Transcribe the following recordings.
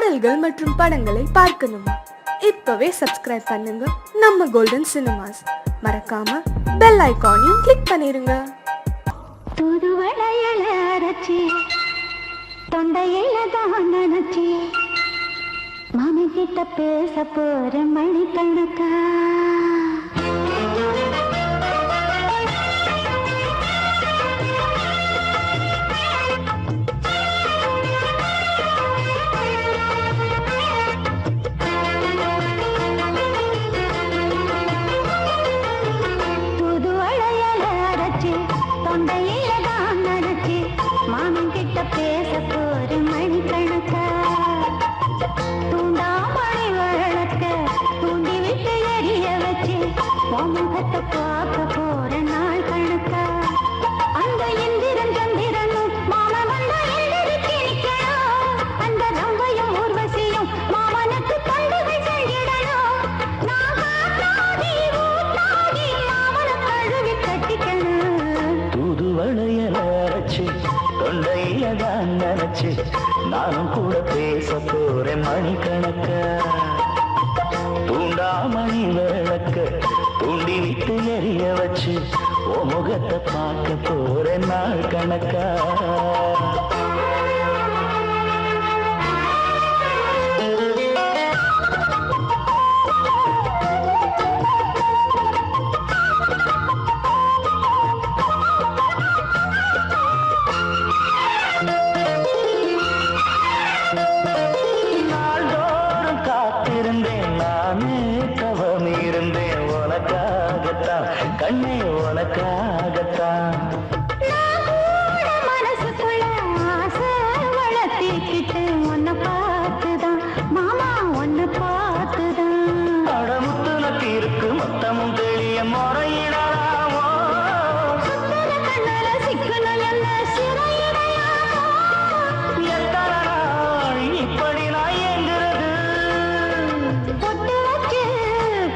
பாடல்கள் மற்றும் படங்களை பார்க்கணுமா? இப்பவே சப்ஸ்கிரைப் பண்ணுங்க நம்ம கோல்டன் சினிமாஸ். மறக்காம பெல் ஐகானையும் கிளிக் பண்ணிருங்க. தூதுவளையல அரைச்சி தொண்டையில தான் நினைச்சி மாமி கிட்ட பேச போற மணிக்கணக்கா. தூதுவளையல அரைச்சி தொண்டையில தான் நினைச்சி மாமி கிட்ட பேச போற மணிக்கணக்கா. தூண்டாமணி வழக்க தூண்டி விட்டு எரிய வச்சு முகத்தை பார்க்க போற நாள் கணக்கா. அந்த இந்திரன் சந்திரனும் மாமன் வந்த எழுதிக்கு நிக்கணும். அந்த ரம்பையும் ஊர்வசியும் மாமனுக்கு பண்டுகள் செஞ்சிடணும். நான் காத்தாடி ஊத்தாடி மாமனை கழுவி கட்டிக்கணும். தூதுவளையல அரைச்சு தொண்டையில தான் நினைச்சு நானும் கூட பேச போறேன் மணிக்கணக்க. தூண்டாமணி விளக்க தூண்டி விட்டு எரிய வச்சு ஓ முகத்தை பார்க்க போறேன் நாள் கணக்கா. நாள்தோறும் காத்திருந்தேன் நானே தவம் இருந்தேன் உனக்காகத்தான் கண்ணே உனக்காகத்தான். மனசுக்குள்ள ஆசை வளர்த்திக்கிட்டு உன்னை பார்த்துதான் மாமா உன்னை பார்த்துதான். அடமுத்து நக்கு இருக்கு மொத்தமும் தெளிய முறையிடலாமோ. சுத்தர கண்ணல சிக்கணும் என்ன சிறையிடையாமோ. எத்தனை நாள் இப்படி நான் ஏங்குறது. பொட்டு வச்சு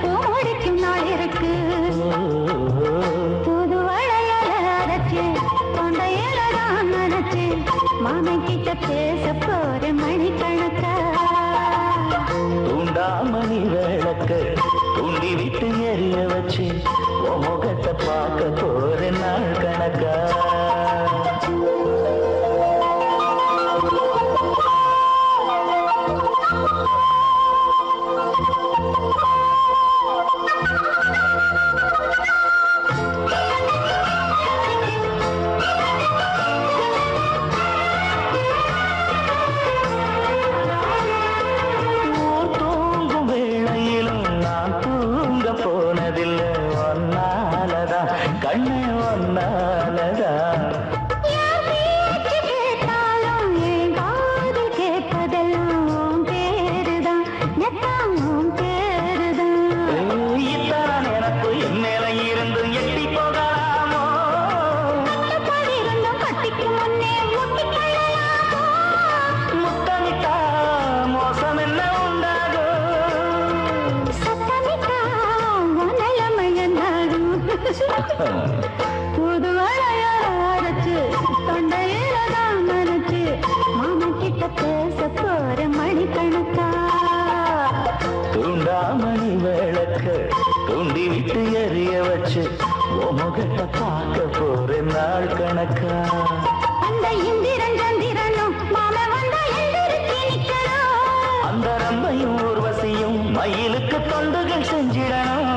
பூ முடிக்கும் நாள் இருக்கு. புது வளையல அரைச்சு தொண்டையில தான் நினைச்சு மாமன் கிட்ட பேச போற மணிக்கணக்கா. தூண்டாமணி விளக்க தூண்டி விட்டு எரிய வச்சு உன் முகத்தை பார்க்க போறேன் நாள் கணக்கா. ஊர் தூங்கும் வேளையிலும் நான் தூங்க போனதில்லை ஒன்னாலதான் கண்ணே ஒன்னாலதான். என் பேச்சு கேட்டாலும் என் காது கேட்பதெல்லாம் உன் பேருதான் எல்லாம் உன் பேருதான். இத்தான் எனக்கு என் மேல இருந்து எட்டி போகலாமோ. கட்டுப்பாடு இருந்தும் கட்டிக்கு முன்னே முட்டிக்கொள்ளலாமோ. முத்தமிட்டா மோசம் என்ன உண்டாகும். சத்தமிட்டா உன் நிலைமை என்னாகும். புது வளைய அரைச்சு தொண்டையில தான் நினைச்சு மாமன் கிட்ட பேச போற மணிக்கணக்கா. தூண்டாமணி விளக்க தூண்டி விட்டு எரிய வச்சு உன் முகத்தை பார்க்க போறேன் நாள் கணக்கா. அந்த இந்திரன் சந்திரனும் மாமன் வந்த எழுதிக்கு நிக்கணும். அந்த ரம்பையும் ஊர்வசியும் மயிலுக்கு தொண்டுகள் செஞ்சிடணும்.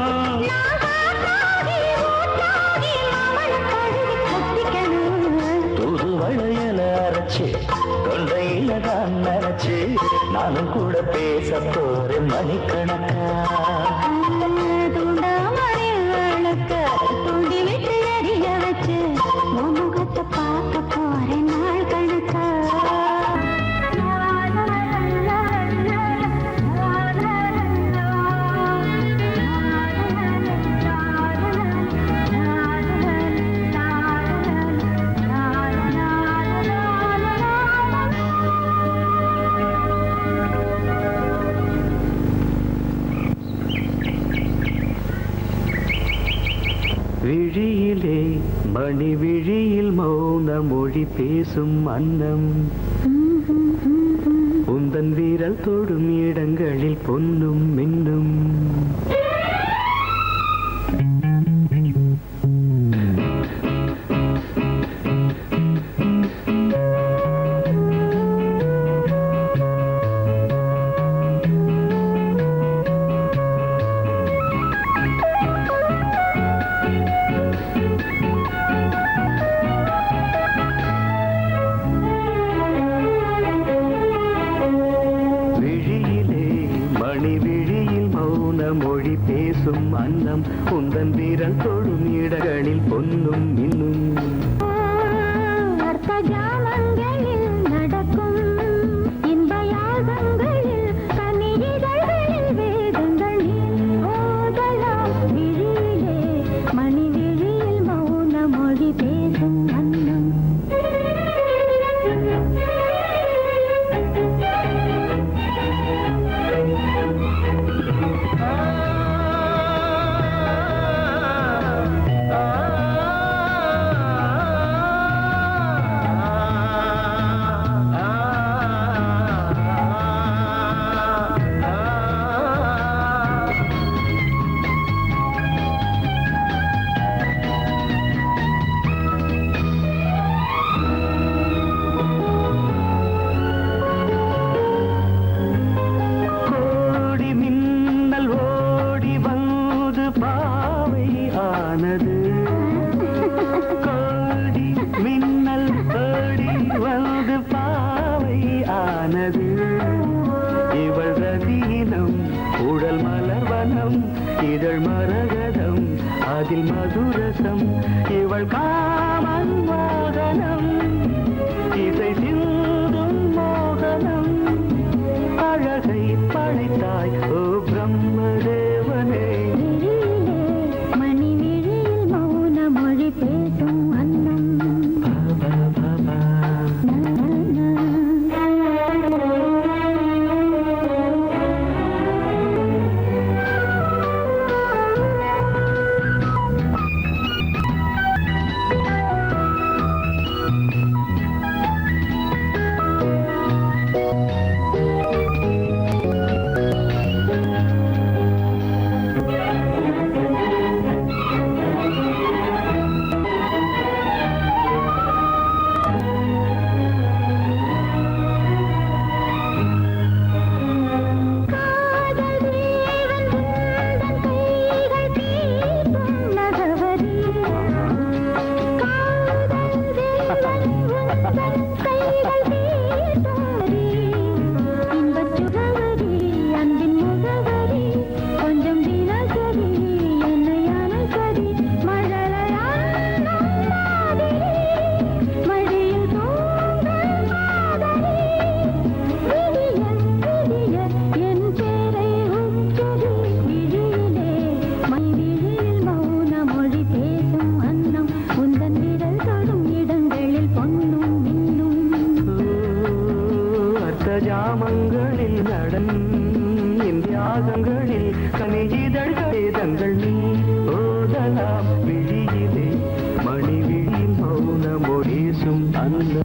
நான் காத்தாடி ஊத்தாடி மாமனை கழுவி கட்டிக்கணும். தூது வளையல அரைச்சு தொண்டையில தான் நினைச்சு நானும் கூட பேச போறேன் மணிக்கணக்கா. தூண்டாமணி விளக்க தூண்டி விட்டு எரிய வச்சு உன் முகத்தை பார்க்க போறேன் நாள் கணக்கா. விழியிலே மணி விழியில் மௌன மொழி பேசும் அன்னம் உந்தன் வீரல் தொடும் இடங்களில் பொன்னும் மின்னும். மொழி பேசும் அன்னம் உந்தன் வீரல் தொடும் இடங்களில் பொன்னும் இன்னும். அர்த்த ஜாமங்களில் நடக்கும் இன்ப யாகங்களில் கனிதழ்களில் வேதங்கள் ஓதலாம். விழியிலே மணி விழியில் மௌன மொழி பேசும் அன்னம். கோடி மின்னல் ஓடி வந்து பாவை ஆனது. இவள் ரதீனம் உடல் மலர்வனம் இதழ் மரகதம் அதில் மதுரசம். இவள் காமன் வாகனம் இசை சிந்தும் மோகனம். அழகை படைத்தாய் ஓ பிரம்மதேவனே. பேசும் அன்னம். ஜாமங்களில் நடன் இந்தியாகங்களில் கனியிதழ் வேதங்கள் நீ ஓதலாம். விழியிலே மணி விழி மௌன மொழிசும் அந்த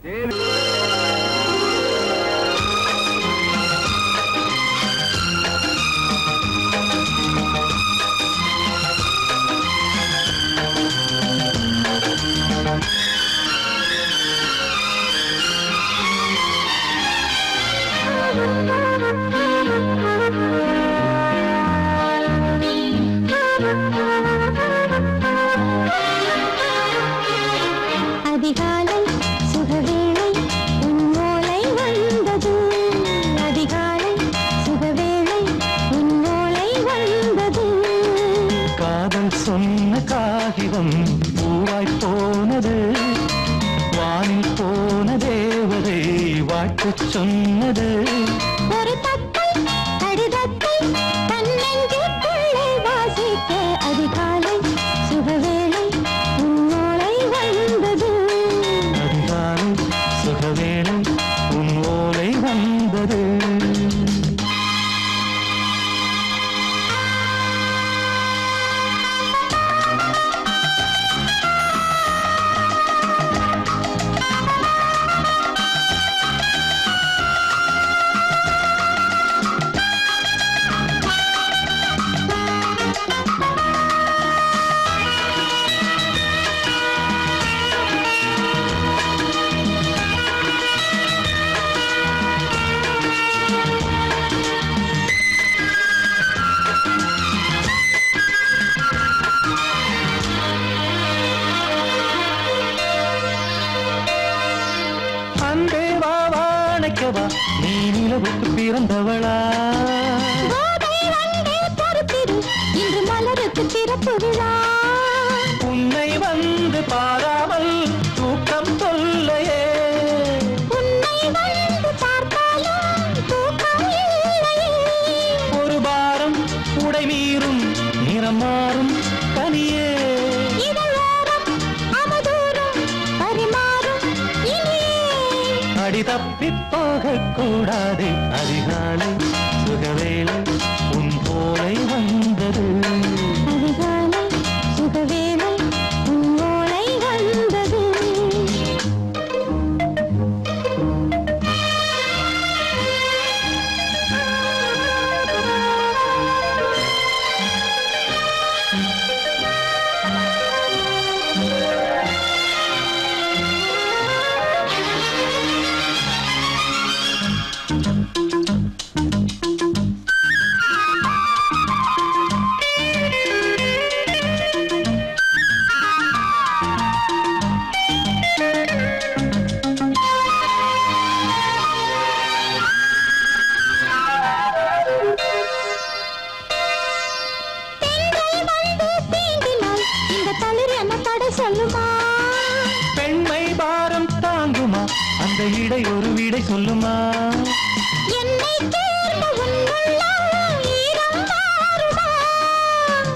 பிறந்தவளா கோதை வந்தே பொறுத்திரு, இன்று மலருக்கு திறப்பு விழா. உன்னை வந்து பாராமல் தூக்கம் தொல்லையே உன்னை வந்து பார்த்தாலும் தூக்கம் இல்லையே. ஒரு பாரம் உடை மீறும் நிறம் மாறும் கனியே இதழோரம் அமுதூரம் பரிமாறும் இனியே. அடி தப்பிப் போகக் கூடாது அதிகாலை சுகவேளை உன் போலை வந்தது அதிகாலை சுகவேளை உன் ஓலை வந்தது. சொல்லுமா பெண்மை பாரம் தாங்குமா அந்த இடை ஒரு விடை சொல்லுமா என்னை தேர்ந்த உன்னுள்ளம் ஈரம் மாறுமா.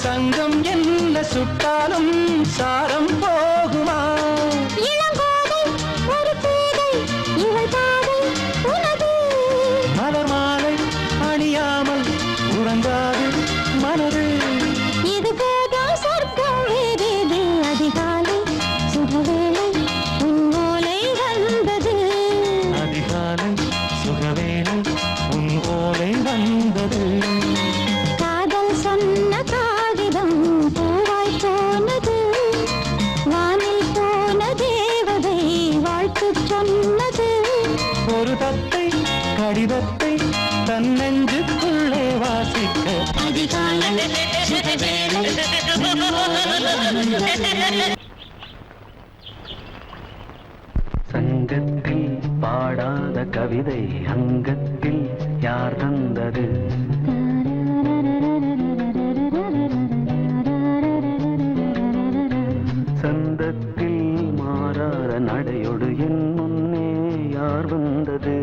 தங்கம் என்ன சுட்டாலும் சாரம் போகுமா இளங்கோதை ஒரு பேதை இவள் பாதை உனது. மலர் மாலை அணியாமல் உறங்காது மனது இது போதும் சொர்க்கம் வேறேது. அதிகாலை சுகவேளை உன் ஓலை வந்தது. அதிகாலை சுகவேளை உன் ஓலை வந்தது காதல் சொன்ன காகிதம் பூவாய் போனது. வானில் போன தேவதை வாழ்த்து சொன்னது. ஒரு தத்தை கடிதத்தை தன் நெஞ்சுக்குள்ளே வாசிக்க அதிகாலை சுகவேளை உன் ஓலை வந்தது. சங்கத்தில் பாடாத கவிதை அங்கத்தில் யார் தந்தது சந்தத்தில் மாறாத நடையொடு என் முன்னே யார் வந்தது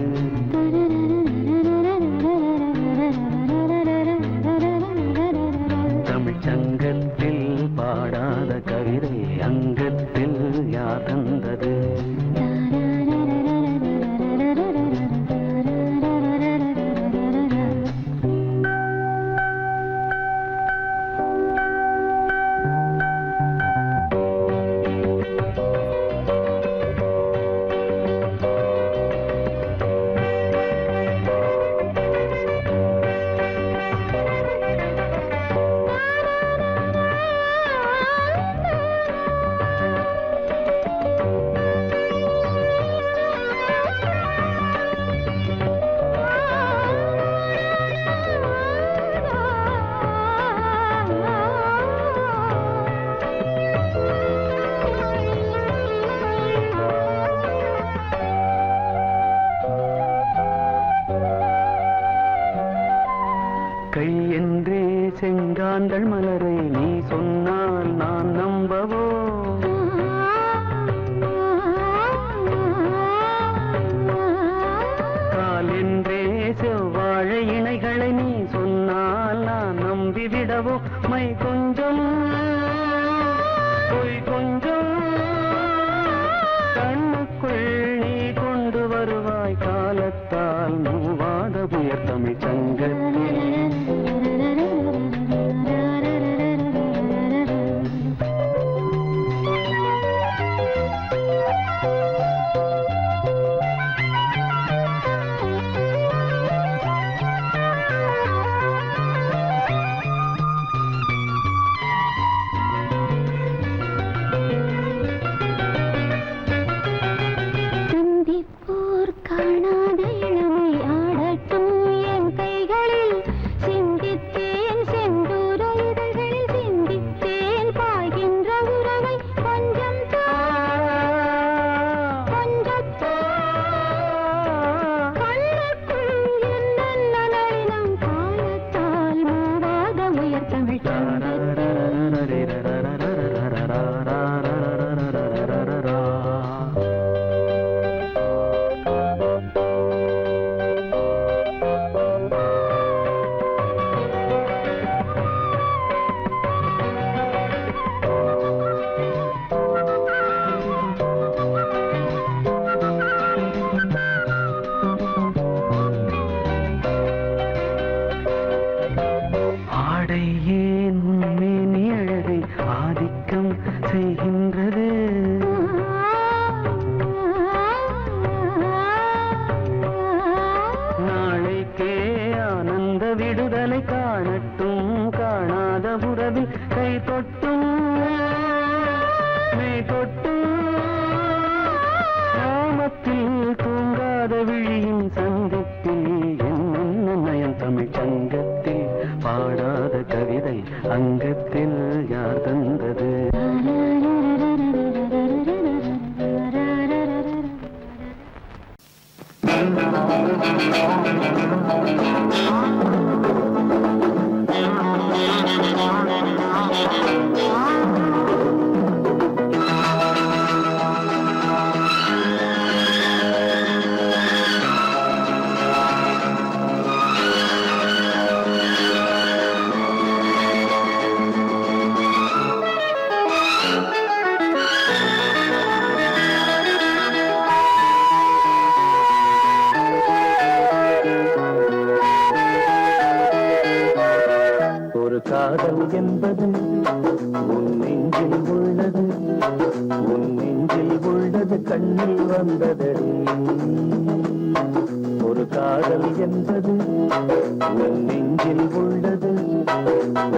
தமிழ்ச் சங்கத்தில் பாடாத கவிதை அங்கத்தில் யார் தந்தது கையென்றே செங்காந்தள் மலரை நீ சொன்னால் நான் நம்பவோ கால் என்றே செவ்வாழை இணைகளை நீ சொன்னால் நான் நம்பிவிடவோ மை கொஞ்சம் பொய் கொஞ்சம் கண்ணுக்குள் நீ கொண்டு வருவாய் காலத்தால் மூவாத புயர் தமிழ் சங்கத்தில் காணாத இளமை ஆடட்டும் என் கைகளில் சிந்தித் எனக்கே ஆனந்த விடுதலை காணட்டும், காணாத உறவில் கை தொட்டும் மெய் தொட்டும், கிராமத்தில் தூங்காத விழியின் சங்கத்தில் என்ன நயம் தமிழ் சங்கத்தில் பாடாத கவிதை அங்கத்தில் யார் தந்தது? காதல் என்பது உன் நெஞ்சில் உள்ளது, உன் நெஞ்சில் உள்ளது கண்ணில் வந்ததடி. ஒரு காதல் என்பது உன் நெஞ்சில் உள்ளது,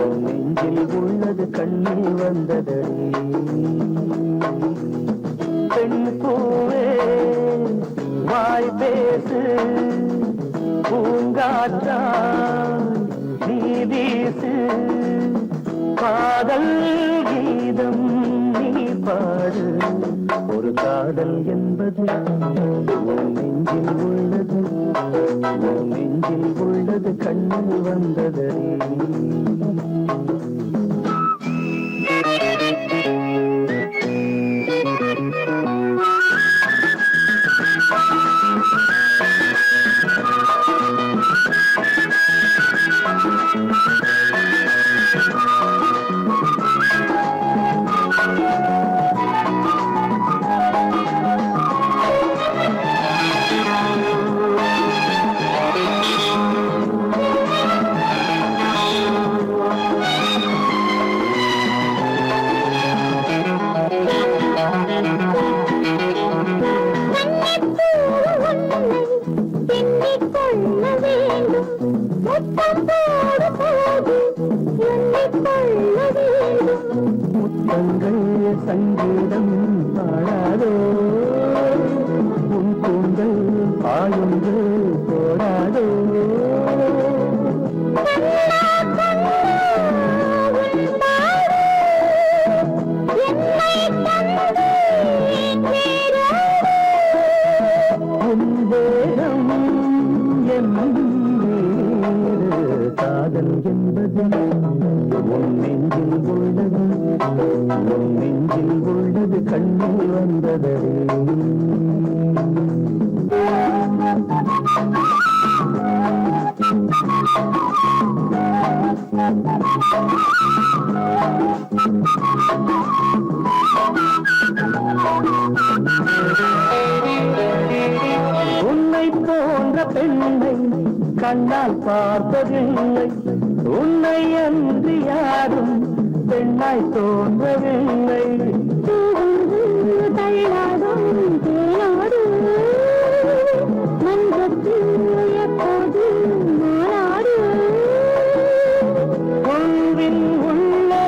உன் நெஞ்சில் உள்ளது கண்ணில் வந்ததடி. பெண் பூவே வாய் பேசு, பூங்காற்றா நீ வீசு, காதல் கீதம் நீ பாடு. ஒரு காதல் என்பது உன் நெஞ்சில் உள்ளது, உன் நெஞ்சில் உள்ளது கண்ணில் வந்ததடி. முத்தங்கள் சங்கீதம் பாடாதோ, உன் கூந்தல் பாயுந்து போடாதோ. உந்தேகம் காதல் என்பது உன் நெஞ்சில் உள்ளது, உன் நெஞ்சில் உள்ளது கண்ணில் வந்ததே. உன்னை போன்ற பெண்ணை கண்ணால் பார்த்ததில்லை, உன்னை அன்றி யாரும் பெண்ணாய் தோன்றவில்லை. தள்ளாடும் தேனோடு மன்றத்தில் எப்போது நாளாடு. உள்வின் உள்ளே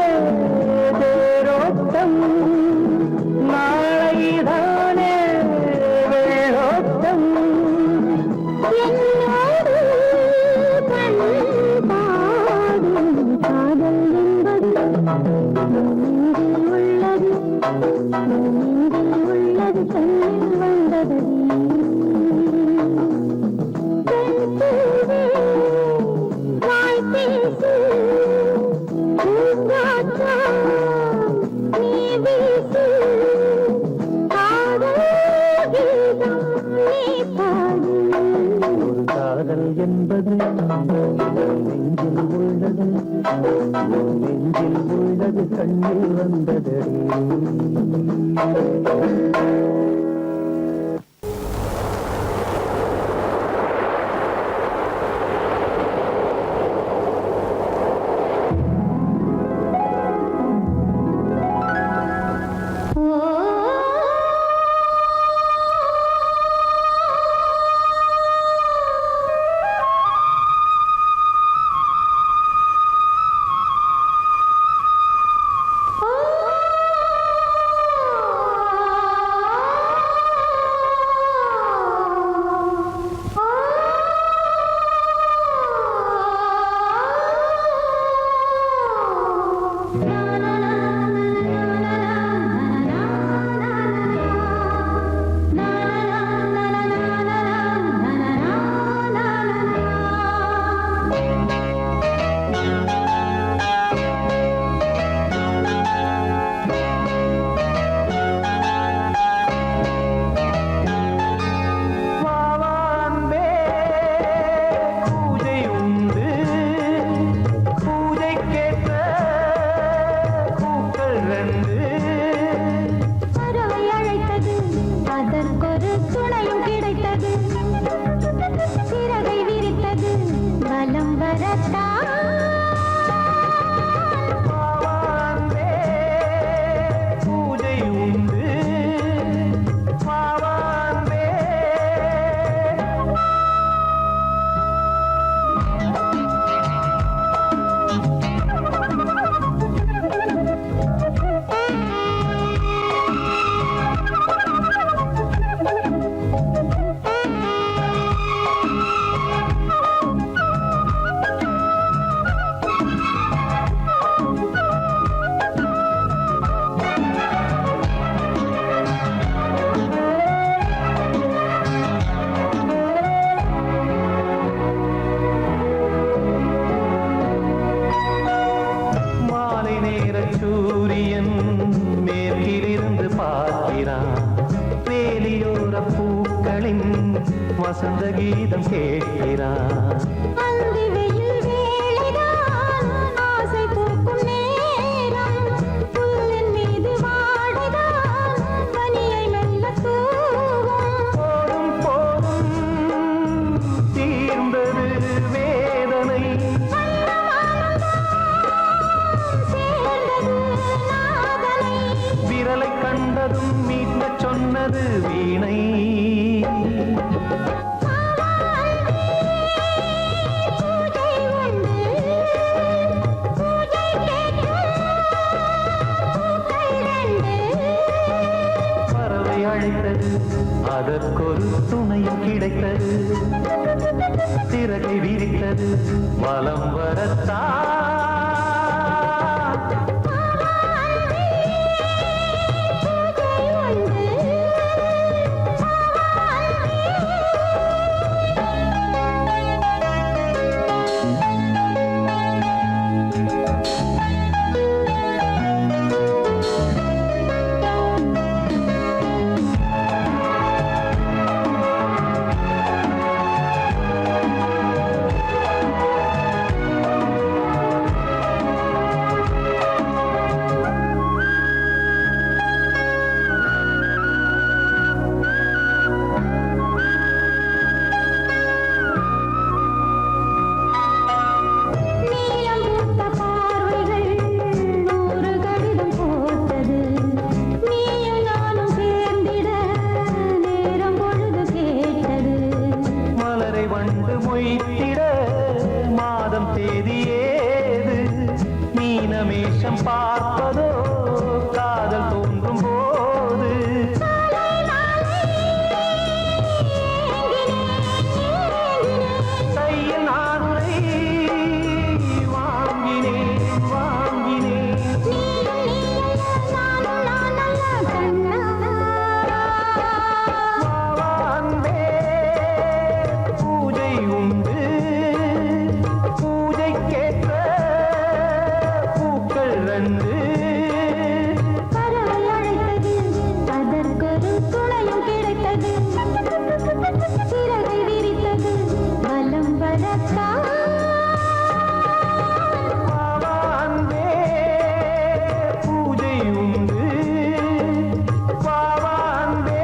தேரோட்டம், நாளைதானே வெள்ளோட்டம். என்னோடு கண் பாடும் காதல் என்பது உள்ளது, உள்ளது கண்ணில் வந்தது. வாய் பேசு பூங்காற்றா நீ வீசு, காதல் கீதம் நீ பாடு. ஒரு காதல் என்பது நெஞ்சில் உள்ளது, நெஞ்சில் உள்ளது கண்ணில் வந்தது. வரத்தான் வாவாந்தே பூஜை உண்டு வாவாந்தே மாலை நேர சூரியன் மேற்கிலிருந்து பார்க்கிறான் வேலியோர பூக்களின் வசந்த கீதம் கேட்கிறான் அந்தி வெயில் வேளைதான் ஆசை பூக்கும் நேரம் புல்லின் மீது வாடைதான் பனியை மெல்ல தூவும் போதும் போதும் தீர்ந்தது வேதனை சேர்ந்தது நாதனை விரலை கண்டதும் மீட்கச் சொன்னது வீணை பூஜை உண்டு பூஜை கேட்கும் பூக்கள் ரெண்டு பறவை அழைத்தது அதற்கொரு துணையும் கிடைத்தது சிறகை விரித்தது வலம் வரத்தான் நீலம் பூத்த பார்வைகள் நூறு கடிதம் போட்டது நீயும் நானும் சேர்ந்திட நேரம் பொழுது கேட்டது மலரை வண்டு மொய்த்திட மாதம் தேதி ஏது மீனமேஷம் பார்ப்பதோ காதல் தோன்றும் போது கையில் நானுரை வாங்கினேன் வாங்கினேன் வாவாந்தே பூஜை உண்டு பூஜைக்கேற்ற பூக்கள் ரெண்டு பறவை அழைத்தது அதற்கொரு துணையும் கிடைத்தது சிறகை விரித்தது வலம் வரத்தான் வாவாந்தே பூஜை உண்டு வாவாந்தே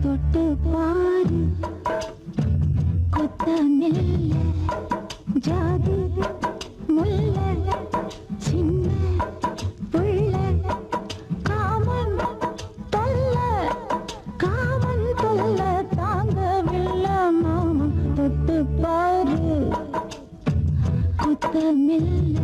தொட்டு பாரு கொத்த நெல்ல ஜாதி முல்ல சின்ன புள்ள காமன் தொல்ல தாங்கவில்லை மாமன் தொட்டு பாரு கொத்த மெல்ல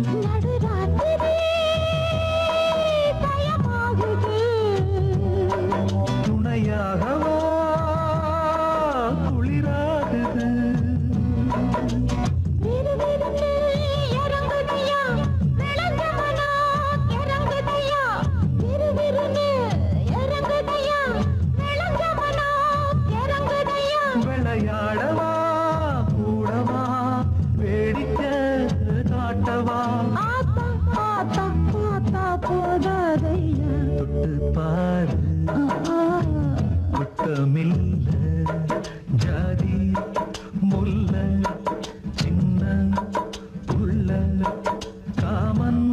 நடுராத்திரி பயமாகுது துணையாகவா குளிராகுது விறுவிறுன்னு இறங்குதையா விளக்கமனா இறங்குதையா விறுவிறுன்னு இறங்குதையா விளக்கமனா இறங்குதையா விளையாடவா கூடவா வேடிக்கை காட்டவா ஆத்தா ஆத்தா ஆத்தா போதாதையா தொட்டு பாரு குட்டமில்ல ஜாதி முல்ல சின்ன உள்ள காமன்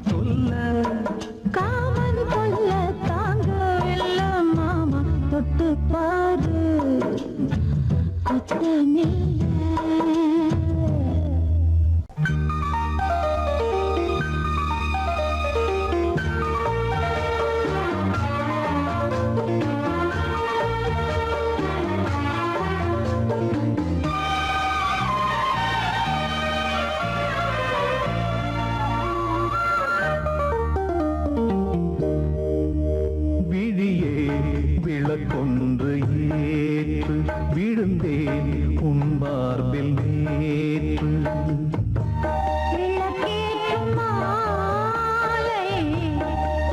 சொல்ல காமன் கொல்ல தாங்கவில்ல மாமா தொட்டு பாரு குத்தமில்ல விழியே விளக்கொன்று ஏற்று விழுந்தேன் உன் மார்பில் நேற்று விளக்கேற்றும் மாலை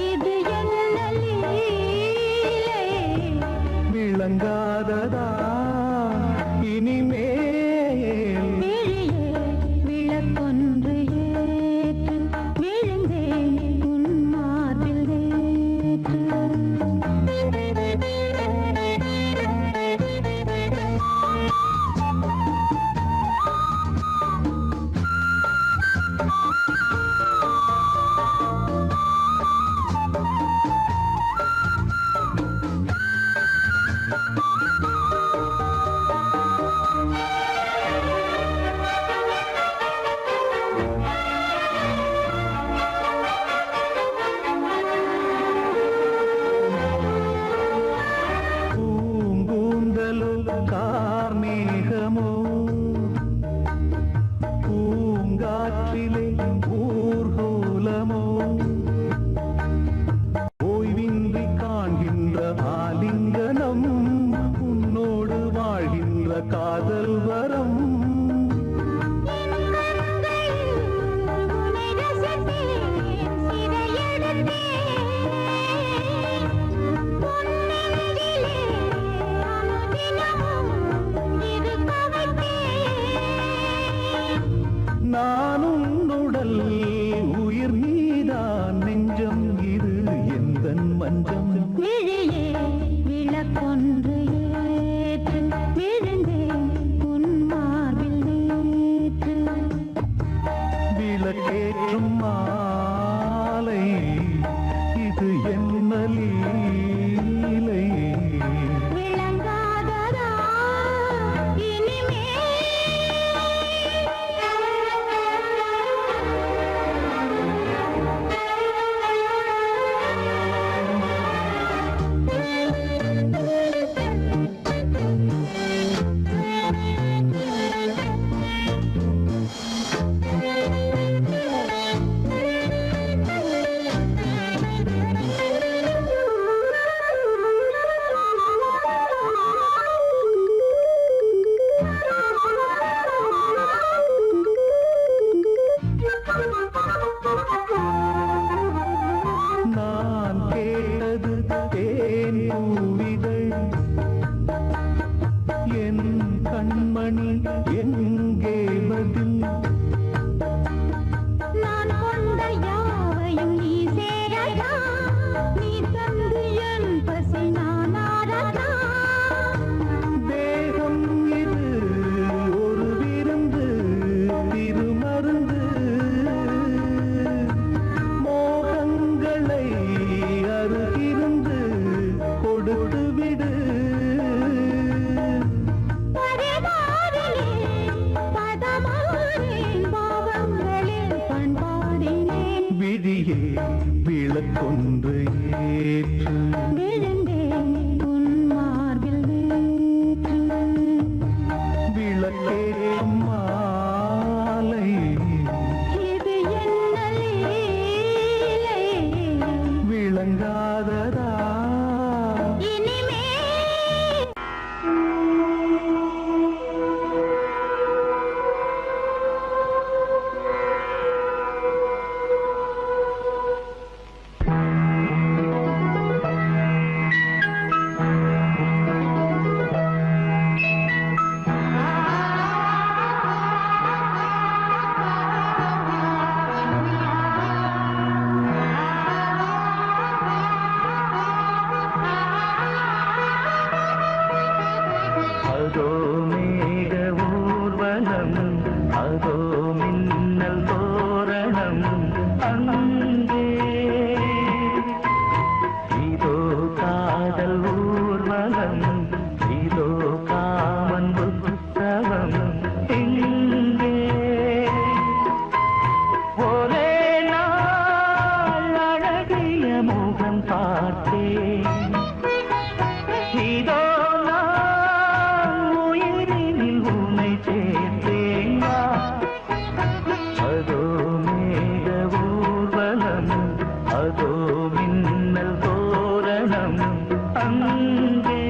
இது என்ன லீலை விளங்காததா இனிமேல் விழியே விளக்கொன்று ஏற்று விழுந்தேன் உன் மார்பில் நேற்று பூங்கூந்தலோ கார்மேகமோ பூங்காற்றிலே ஊர்கோலமோ ஓய்வின்றி காண்கின்ற ஆலிங்கனம் உன்னோடு வாழ்கின்ற காதல் வரம் உன்னை ரசித்தேன் சிறையெடுத்தேன் பொன்னெஞ்சிலே அனுதினமும் இருக்க வைத்தேன் நான் உன்னுடல் உயிர் நீதான் நெஞ்சம் இது எந்தன் மஞ்சம் விழியே விளக்கொன்று ஏற்று விழுந்தேன் உன் மார்பில் நேற்று விளக்கேற்றும் மாலை இது என்ன லீலை விளங்காததா நான் கேட்டது தேன் பூவிதழ் என் கண்மணி எங்கே பதில் நான் கொண்ட யாவையும் நீ சேரதா நீ தந்து என் பசி நான் ஆடதா தேகம் இது ஒரு விருந்து திருமருந்து மோகங்களை அருகிருந்து கொடுத்து விடு பரவாரிலே பதமாறேன் பாவங்களில் பண்பாடினேன் விழியே விளக்கொன்று ஏற்று விழுந்தேன் உன் மார்பில் நேற்று விளக்கேற்றும் மாலை இது என்ன அங்கே இதோ காதல் ஊர்வலம், இதோ காமன் புத்தகம் இங்கே. ஒரே நாள் அழகிய முகம் பார்த்தேன், இதோ நான் உயிரினில் உன்னை சேர்த்தேன். அதோ மேக ஊர்வலம், அதோ மின்னல் தோரணம் அங்கே.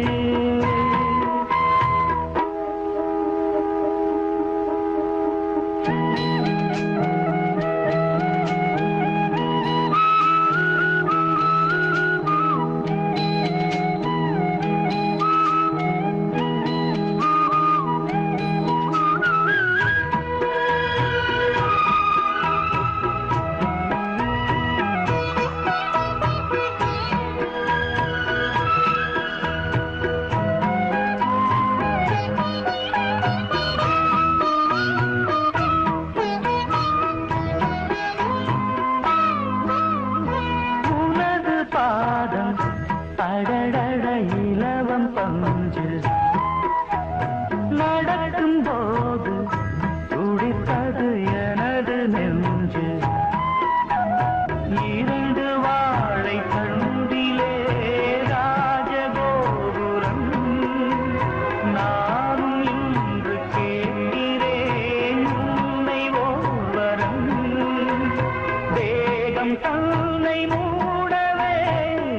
உனது பாதம் அடடட இலவம் பஞ்சு, நடக்கும் போது துடித்தது எனது நெஞ்சு. இரண்டு வாழை கண்டிலே ராஜகோபுரம், நானும் இன்று கேட்கிறேன் உன்னை ஓர்வரம். தேகம் தன்னை மூடவே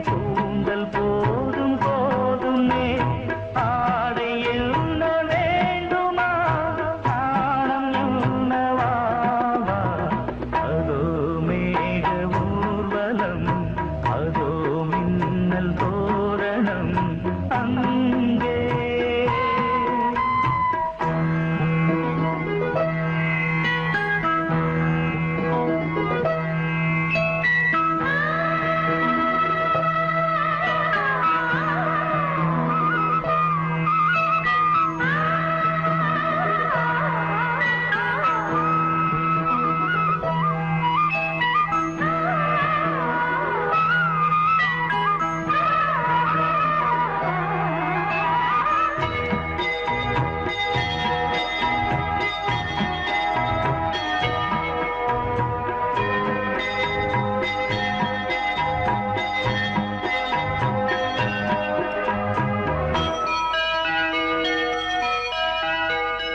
கூந்தல் போதும் போதுமே, ஆடை என்ன வேண்டுமா, ஆடம் என்னவா. அதோ மேக ஊர்வலம், அதோ மின்னல் தோரணம் அங்கே.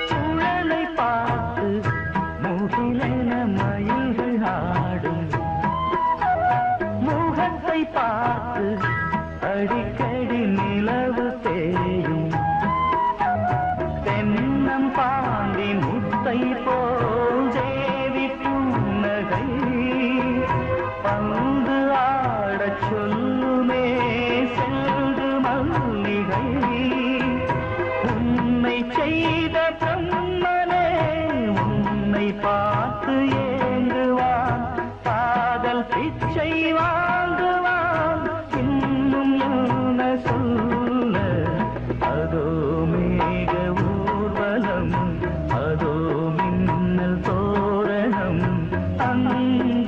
சுழலை பார்த்து முகிலென மயில்கள் ஆடும், முகத்தை பார்த்து அடிக்கடி நிலவு தேயும். தென்னம் பாண்டி முத்தை போல் தேவி புன்னகை, பந்து ஆடச் சொல்லுமே செல்து மல்லிகை. உன்னை செய்த பிரம்மனே உன்னை பார்த்து ஏங்குவான், காதல் பிச்சை வாங்குவான், இன்னும் என்ன சொல்ல. அதோ மேக ஊர்வலம், அதோ மின்னல் தோரணம் அங்கே.